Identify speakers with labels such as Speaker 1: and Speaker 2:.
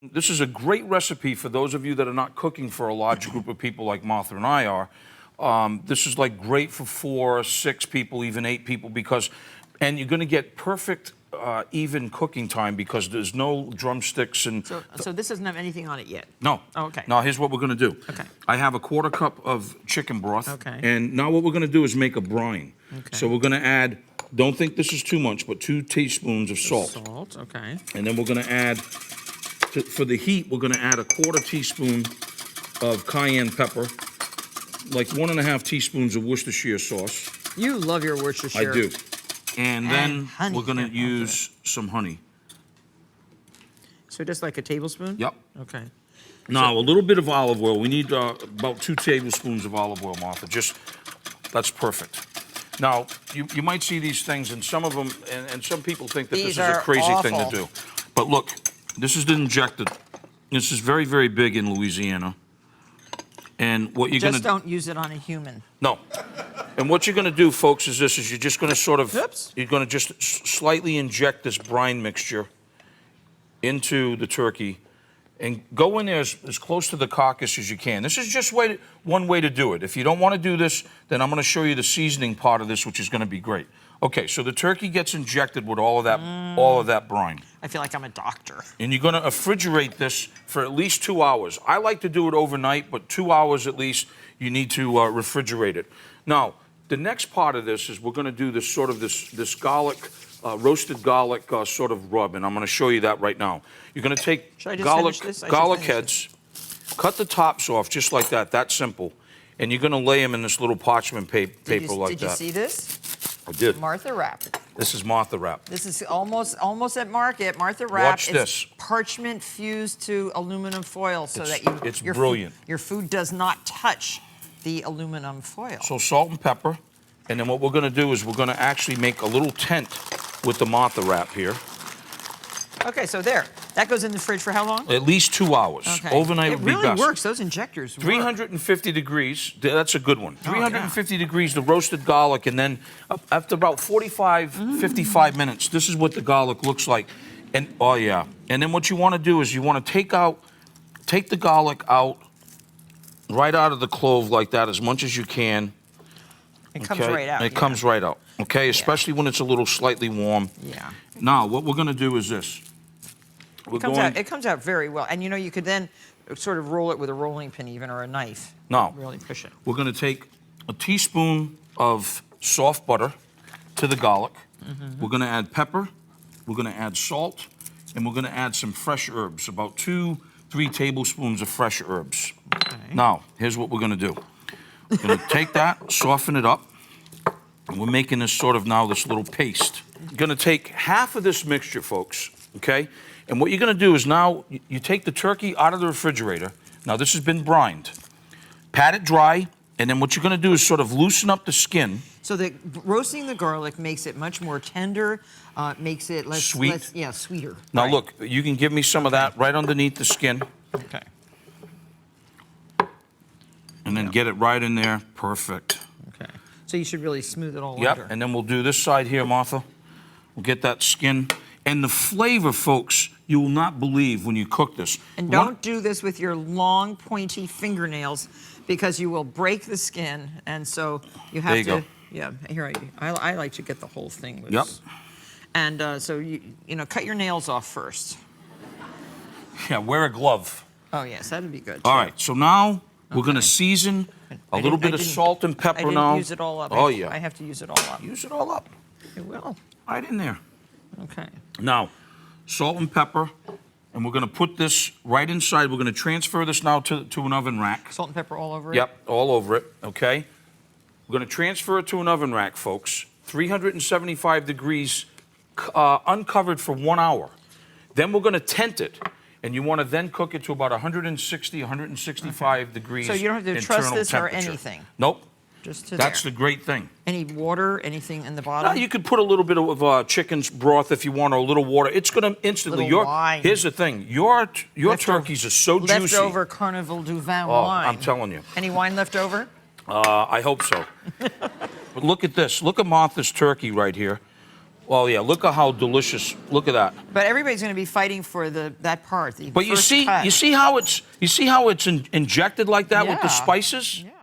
Speaker 1: This is a great recipe for those of you that are not cooking for a large group of people like Martha and I are. This is like great for 4, 6 people, even 8 people, because, and you're going to get perfect even cooking time because there's no drumsticks and.
Speaker 2: So this doesn't have anything on it yet.
Speaker 1: No.
Speaker 2: Oh, okay.
Speaker 1: Now here's what we're going to do.
Speaker 2: Okay.
Speaker 1: I have a 1/4 cup of chicken broth.
Speaker 2: Okay.
Speaker 1: And now what we're going to do is make a brine.
Speaker 2: Okay.
Speaker 1: So we're going to add. Don't think this is too much, but 2 teaspoons of salt.
Speaker 2: Salt. Okay.
Speaker 1: And then we're going to add. For the heat, we're going to add a 1/4 teaspoon of cayenne pepper, like 1½ teaspoons of Worcestershire sauce.
Speaker 2: You love your Worcestershire.
Speaker 1: I do. And then
Speaker 2: honey.
Speaker 1: we're going to use some honey.
Speaker 2: So just like a tablespoon?
Speaker 1: Yep.
Speaker 2: Okay.
Speaker 1: Now, a little bit of olive oil. We need about 2 tablespoons of olive oil, Martha. That's perfect. Now, you might see these things, and some of them, and some people think that this is a crazy thing to do. But look, this is the injected. This is very, very big in Louisiana. And what you're going to...
Speaker 2: Just don't use it on a human.
Speaker 1: No. And what you're going to do, folks, is this, is you're just going to sort of...
Speaker 2: Oops.
Speaker 1: You're going to just slightly inject this brine mixture into the turkey and go in there as close to the carcass as you can. This is just one way to do it. If you don't want to do this, then I'm going to show you the seasoning part of this, which is going to be great. Okay, so the turkey gets injected with all of that brine.
Speaker 2: I feel like I'm a doctor.
Speaker 1: And you're going to refrigerate this for at least 2 hours. I like to do it overnight, but 2 hours at least, you need to refrigerate it. Now, the next part of this is we're going to do this sort of this garlic, roasted garlic sort of rub, and I'm going to show you that right now. You're going to take garlic heads, cut the tops off just like that. That's simple. And you're going to lay them in this little parchment paper like that.
Speaker 2: Did you see this?
Speaker 1: I did.
Speaker 2: Martha wrap.
Speaker 1: This is Martha wrap.
Speaker 2: This is almost at market. Martha wrap.
Speaker 1: Watch this.
Speaker 2: Parchment fused to aluminum foil so that
Speaker 1: it's brilliant.
Speaker 2: Your food does not touch the aluminum foil.
Speaker 1: So salt and pepper, and then what we're going to do is we're going to actually make a little tent with the Martha wrap here.
Speaker 2: Okay, so there. That goes in the fridge for how long?
Speaker 1: At least 2 hours.
Speaker 2: Okay.
Speaker 1: Overnight would be best.
Speaker 2: It really works. Those injectors work.
Speaker 1: 350 degrees. That's a good one.
Speaker 2: Oh,
Speaker 1: 350 degrees, the roasted garlic, and then after about 55 minutes, this is what the garlic looks like. And oh yeah. And then what you want to do is you want to take the garlic out, right out of the clove like that as much as you can.
Speaker 2: It comes right out.
Speaker 1: It comes right out. Okay, especially when it's a little slightly warm.
Speaker 2: Yeah.
Speaker 1: Now, what we're going to do is this.
Speaker 2: It comes out very well. And you know, you could then sort of roll it with a rolling pin even or a knife.
Speaker 1: Now,
Speaker 2: really push it.
Speaker 1: We're going to take a teaspoon of soft butter to the garlic. We're going to add pepper. We're going to add salt. And we're going to add some fresh herbs, about 2-3 tablespoons of fresh herbs.
Speaker 2: Okay.
Speaker 1: Now, here's what we're going to do. We're going to take that, soften it up. And we're making this sort of now this little paste. You're going to take half of this mixture, folks, okay? And what you're going to do is now you take the turkey out of the refrigerator. Now, this has been brined. Pat it dry, and then what you're going to do is sort of loosen up the skin.
Speaker 2: So roasting the garlic makes it much more tender, makes it less...
Speaker 1: Sweet?
Speaker 2: Sweeter.
Speaker 1: Now, look, you can give me some of that right underneath the skin.
Speaker 2: Okay.
Speaker 1: And then get it right in there. Perfect.
Speaker 2: Okay. So you should really smooth it all under.
Speaker 1: Yep, and then we'll do this side here, Martha. We'll get that skin. And the flavor, folks, you will not believe when you cook this.
Speaker 2: And don't do this with your long, pointy fingernails because you will break the skin. And so you have
Speaker 1: Go.
Speaker 2: Yeah, here I like to get the whole thing loose.
Speaker 1: Yep.
Speaker 2: And so you cut your nails off first.
Speaker 1: Yeah, wear a glove.
Speaker 2: Oh yes, that'd be good.
Speaker 1: All right, so now we're going to season a little bit of salt and pepper now.
Speaker 2: I didn't use it all up.
Speaker 1: Oh yeah.
Speaker 2: I have to use it all up.
Speaker 1: Use it all up.
Speaker 2: I will.
Speaker 1: Right in there.
Speaker 2: Okay.
Speaker 1: Now, salt and pepper, and we're going to put this right inside. We're going to transfer this now to an oven rack.
Speaker 2: Salt and pepper all over it?
Speaker 1: Yep, all over it, okay? We're going to transfer it to an oven rack, folks. 375 degrees, uncovered for 1 hour. Then we're going to tent it. And you want to then cook it to about 160, 165 degrees.
Speaker 2: So you don't have to trust this or anything?
Speaker 1: Nope.
Speaker 2: Just
Speaker 1: That's the great thing.
Speaker 2: Any water, anything in the bottom?
Speaker 1: You could put a little bit of chicken's broth if you want, or a little water. It's going to instantly.
Speaker 2: Wine.
Speaker 1: Here's the thing. Your turkeys are so juicy.
Speaker 2: Leftover Carnival du Vin wine.
Speaker 1: I'm telling you.
Speaker 2: Any wine left over?
Speaker 1: I hope so. But look at this. Look at Martha's turkey right here. Well, yeah, look at how delicious. Look at that.
Speaker 2: But everybody's going to be fighting for that part.
Speaker 1: But you see how it's injected like that with the
Speaker 2: Yeah.
Speaker 1: spices?
Speaker 2: Yeah.